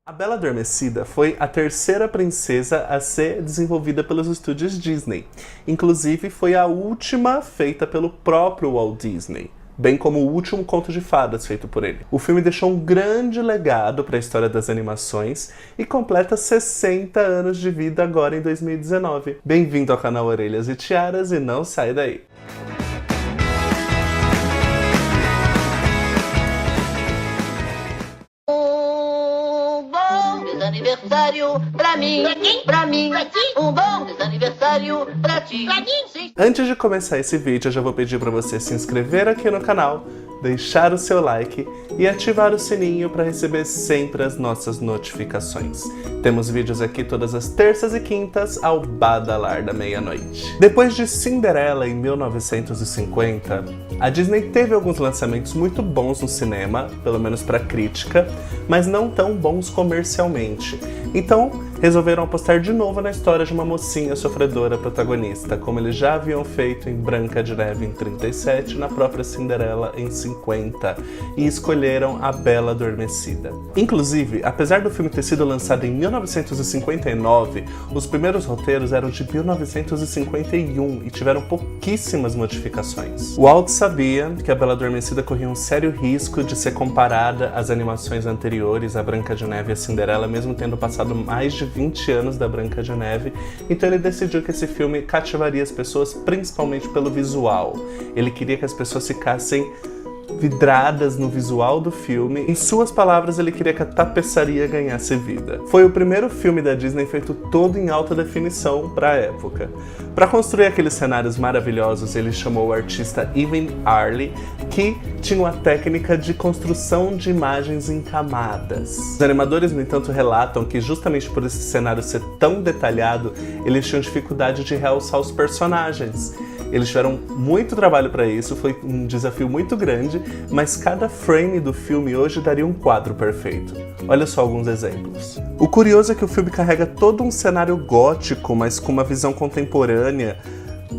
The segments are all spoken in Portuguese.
A Bela Adormecida foi a terceira princesa a ser desenvolvida pelos estúdios Disney. Inclusive, foi a última feita pelo próprio Walt Disney, bem como o último conto de fadas feito por ele. O filme deixou um grande legado para a história das animações e completa 60 anos de vida agora em 2019. Bem-vindo ao canal Orelhas e Tiaras e não sai daí! Aniversário pra mim, pra mim, um bom desaniversário pra ti. Antes de começar esse vídeo, eu já vou pedir para você se inscrever aqui no canal, deixar o seu like e ativar o sininho para receber sempre as nossas notificações. Temos vídeos aqui todas as terças e quintas ao badalar da meia-noite. Depois de Cinderela em 1950, a Disney teve alguns lançamentos muito bons no cinema, pelo menos para crítica, mas não tão bons comercialmente. Então, resolveram apostar de novo na história de uma mocinha sofredora protagonista, como eles já haviam feito em Branca de Neve em 37 e na própria Cinderela em 50, e escolheram a Bela Adormecida. Inclusive, apesar do filme ter sido lançado em 1959, os primeiros roteiros eram de 1951 e tiveram pouquíssimas modificações. O Walt sabia que a Bela Adormecida corria um sério risco de ser comparada às animações anteriores, a Branca de Neve e a Cinderela, mesmo tendo passado mais de 20 anos da Branca de Neve, então ele decidiu que esse filme cativaria as pessoas principalmente pelo visual. Ele queria que as pessoas ficassem vidradas no visual do filme. Em suas palavras, ele queria que a tapeçaria ganhasse vida. Foi o primeiro filme da Disney feito todo em alta definição para a época. Para construir aqueles cenários maravilhosos, ele chamou o artista Evan Arley, que tinha uma técnica de construção de imagens em camadas. Os animadores, no entanto, relatam que justamente por esse cenário ser tão detalhado, eles tinham dificuldade de realçar os personagens. Eles tiveram muito trabalho para isso, foi um desafio muito grande, mas cada frame do filme hoje daria um quadro perfeito. Olha só alguns exemplos. O curioso é que o filme carrega todo um cenário gótico, mas com uma visão contemporânea,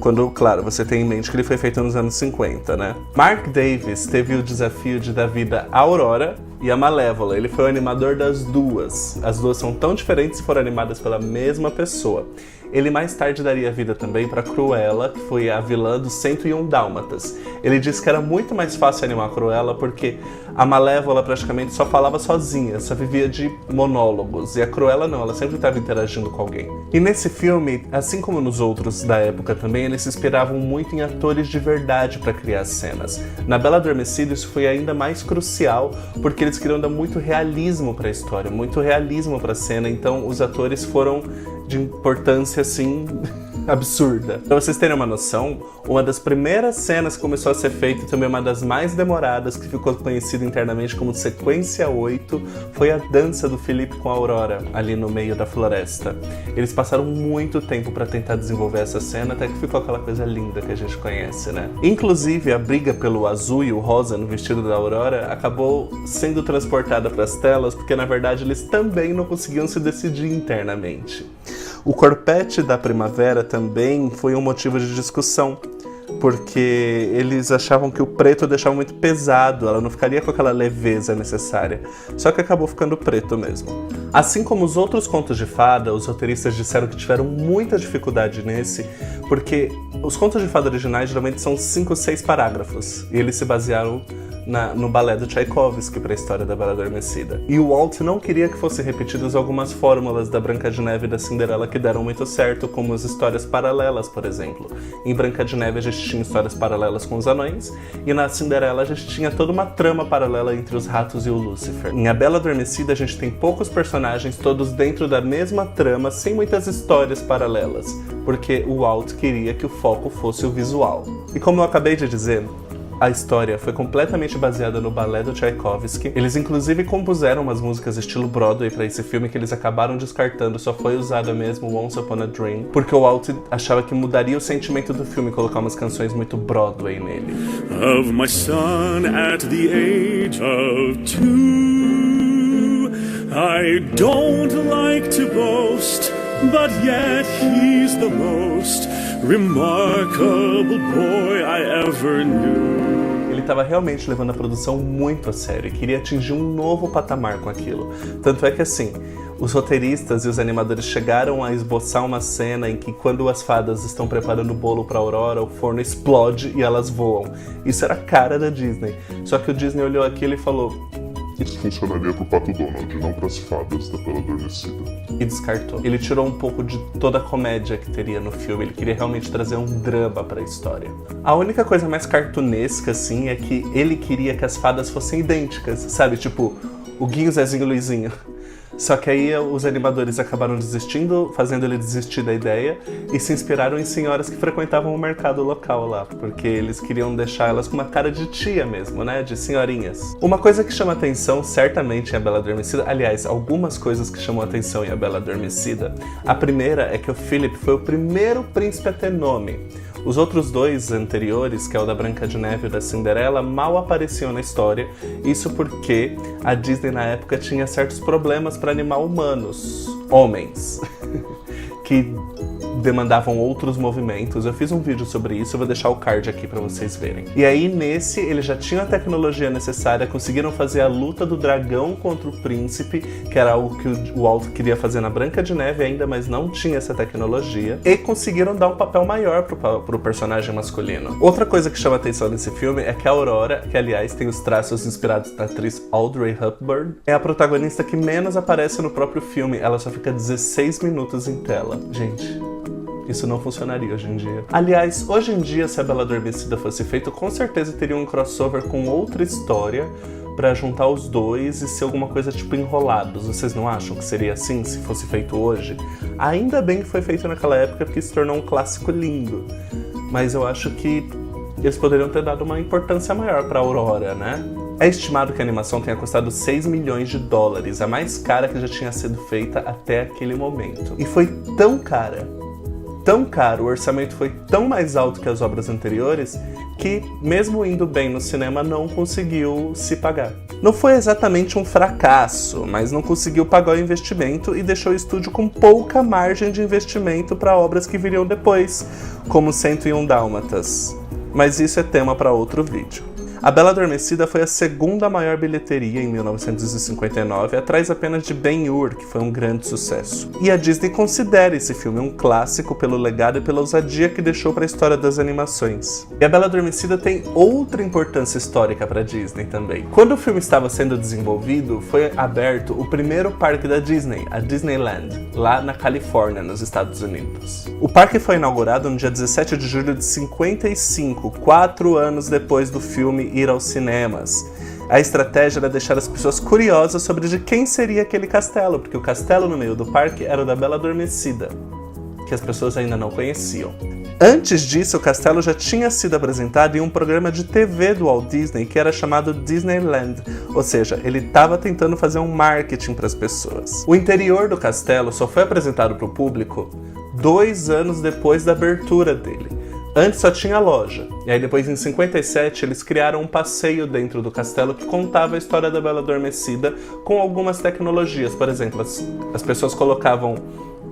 quando, claro, você tem em mente que ele foi feito nos anos 50, né? Mark Davis teve o desafio de dar vida à Aurora e a Malévola. Ele foi o animador das duas. As duas são tão diferentes e foram animadas pela mesma pessoa. Ele mais tarde daria vida também para Cruella, que foi a vilã dos 101 Dálmatas. Ele disse que era muito mais fácil animar a Cruella porque a Malévola praticamente só falava sozinha, só vivia de monólogos. E a Cruella não, ela sempre estava interagindo com alguém. E nesse filme, assim como nos outros da época também, eles se inspiravam muito em atores de verdade para criar as cenas. Na Bela Adormecida isso foi ainda mais crucial porque eles queriam dar muito realismo para a história, muito realismo para a cena, então os atores foram de importância, assim, absurda. Pra vocês terem uma noção, uma das primeiras cenas que começou a ser feita e também uma das mais demoradas, que ficou conhecida internamente como Sequência 8, foi a dança do Felipe com a Aurora, ali no meio da floresta. Eles passaram muito tempo pra tentar desenvolver essa cena, até que ficou aquela coisa linda que a gente conhece, né? Inclusive, a briga pelo azul e o rosa no vestido da Aurora acabou sendo transportada pras telas, porque na verdade eles também não conseguiam se decidir internamente. O corpete da Primavera também foi um motivo de discussão, porque eles achavam que o preto deixava muito pesado, ela não ficaria com aquela leveza necessária, só que acabou ficando preto mesmo. Assim como os outros contos de fada, os roteiristas disseram que tiveram muita dificuldade nesse, porque os contos de fada originais geralmente são 5 ou 6 parágrafos, e eles se basearam no balé do Tchaikovsky para a história da Bela Adormecida. E o Walt não queria que fossem repetidas algumas fórmulas da Branca de Neve e da Cinderela que deram muito certo, como as histórias paralelas, por exemplo. Em Branca de Neve a gente tinha histórias paralelas com os anões, e na Cinderela a gente tinha toda uma trama paralela entre os ratos e o Lúcifer. Em A Bela Adormecida a gente tem poucos personagens, todos dentro da mesma trama, sem muitas histórias paralelas, porque o Walt queria que o foco fosse o visual. E como eu acabei de dizer, a história foi completamente baseada no balé do Tchaikovsky. Eles inclusive compuseram umas músicas estilo Broadway para esse filme que eles acabaram descartando, só foi usada mesmo Once Upon a Dream, porque o Walt achava que mudaria o sentimento do filme colocar umas canções muito Broadway nele. Of my son at the age of 2, I don't like to boast, but yet he's the most remarkable boy I ever knew. Ele estava realmente levando a produção muito a sério e queria atingir um novo patamar com aquilo. Tanto é que assim, os roteiristas e os animadores chegaram a esboçar uma cena em que quando as fadas estão preparando o bolo para Aurora, o forno explode e elas voam. Isso era a cara da Disney. Só que o Disney olhou aquilo e falou: isso funcionaria pro Pato Donald, não pras fadas da Bela Adormecida. E descartou. Ele tirou um pouco de toda a comédia que teria no filme, ele queria realmente trazer um drama pra história. A única coisa mais cartunesca, assim, é que ele queria que as fadas fossem idênticas, sabe? Tipo, o Guinho, Zezinho e Luizinho. Só que aí os animadores acabaram desistindo, fazendo ele desistir da ideia, e se inspiraram em senhoras que frequentavam o mercado local lá, porque eles queriam deixar elas com uma cara de tia mesmo, né? De senhorinhas. Uma coisa que chama atenção, certamente, em A Bela Adormecida, aliás, algumas coisas que chamam atenção em A Bela Adormecida, a primeira é que o Philip foi o primeiro príncipe a ter nome. Os outros dois anteriores, que é o da Branca de Neve e o da Cinderela, mal apareciam na história, isso porque a Disney na época tinha certos problemas para animar humanos, homens, que demandavam outros movimentos. Eu fiz um vídeo sobre isso, eu vou deixar o card aqui pra vocês verem. E aí nesse, eles já tinham a tecnologia necessária, conseguiram fazer a luta do dragão contra o príncipe, que era algo que o Walt queria fazer na Branca de Neve ainda, mas não tinha essa tecnologia, e conseguiram dar um papel maior pro personagem masculino. Outra coisa que chama atenção nesse filme é que a Aurora, que aliás tem os traços inspirados na atriz Audrey Hepburn, é a protagonista que menos aparece no próprio filme, ela só fica 16 minutos em tela. Gente, isso não funcionaria hoje em dia. Aliás, hoje em dia, se A Bela Adormecida fosse feito, com certeza teria um crossover com outra história pra juntar os dois e ser alguma coisa tipo Enrolados. Vocês não acham que seria assim se fosse feito hoje? Ainda bem que foi feito naquela época porque se tornou um clássico lindo. Mas eu acho que eles poderiam ter dado uma importância maior pra Aurora, né? É estimado que a animação tenha custado 6 milhões de dólares, a mais cara que já tinha sido feita até aquele momento. E foi tão caro, o orçamento foi tão mais alto que as obras anteriores, que mesmo indo bem no cinema não conseguiu se pagar. Não foi exatamente um fracasso, mas não conseguiu pagar o investimento e deixou o estúdio com pouca margem de investimento para obras que viriam depois, como 101 Dálmatas. Mas isso é tema para outro vídeo. A Bela Adormecida foi a segunda maior bilheteria em 1959, atrás apenas de Ben-Hur, que foi um grande sucesso. E a Disney considera esse filme um clássico pelo legado e pela ousadia que deixou para a história das animações. E a Bela Adormecida tem outra importância histórica para a Disney também. Quando o filme estava sendo desenvolvido, foi aberto o primeiro parque da Disney, a Disneyland, lá na Califórnia, nos Estados Unidos. O parque foi inaugurado no dia 17 de julho de 55, 4 anos depois do filme ir aos cinemas. A estratégia era deixar as pessoas curiosas sobre de quem seria aquele castelo, porque o castelo no meio do parque era o da Bela Adormecida, que as pessoas ainda não conheciam. Antes disso, o castelo já tinha sido apresentado em um programa de TV do Walt Disney que era chamado Disneyland, ou seja, ele estava tentando fazer um marketing para as pessoas. O interior do castelo só foi apresentado para o público 2 anos depois da abertura dele. Antes só tinha loja, e aí depois em 57 eles criaram um passeio dentro do castelo que contava a história da Bela Adormecida com algumas tecnologias. Por exemplo, as pessoas colocavam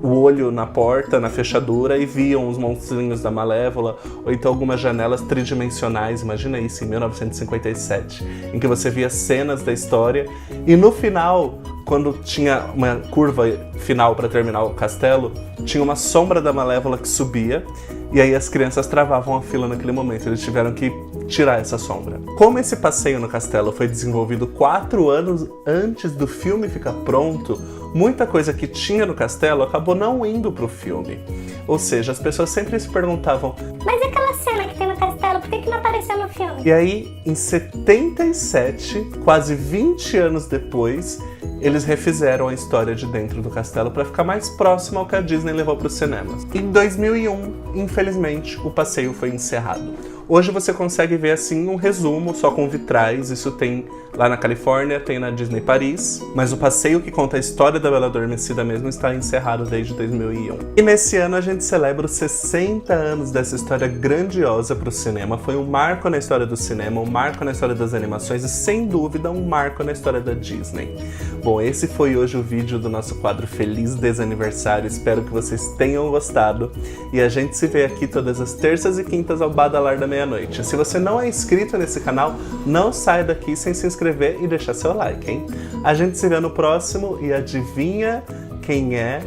o olho na porta, na fechadura, e viam os monstrinhos da Malévola, ou então algumas janelas tridimensionais, imagina isso, em 1957, em que você via cenas da história, e no final, quando tinha uma curva final para terminar o castelo, tinha uma sombra da Malévola que subia, e aí as crianças travavam a fila naquele momento, eles tiveram que tirar essa sombra. Como esse passeio no castelo foi desenvolvido 4 anos antes do filme ficar pronto, muita coisa que tinha no castelo acabou não indo pro filme. Ou seja, as pessoas sempre se perguntavam: mas e aquela cena que tem no castelo, por que não apareceu no filme? E aí, em 77, quase 20 anos depois, eles refizeram a história de dentro do castelo para ficar mais próximo ao que a Disney levou para os cinemas. Em 2001, infelizmente, o passeio foi encerrado. Hoje você consegue ver assim um resumo só com vitrais, isso tem lá na Califórnia, tem na Disney Paris, mas o passeio que conta a história da Bela Adormecida mesmo está encerrado desde 2001. E nesse ano a gente celebra os 60 anos dessa história grandiosa para o cinema, foi um marco na história do cinema, um marco na história das animações e sem dúvida um marco na história da Disney. Bom, esse foi hoje o vídeo do nosso quadro Feliz Desaniversário, espero que vocês tenham gostado e a gente se vê aqui todas as terças e quintas ao badalar da meia meia-noite. Se você não é inscrito nesse canal, não sai daqui sem se inscrever e deixar seu like, hein? A gente se vê no próximo e adivinha quem é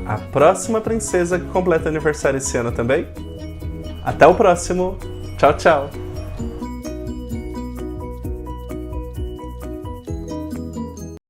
a próxima princesa que completa aniversário esse ano também? Até o próximo. Tchau, tchau.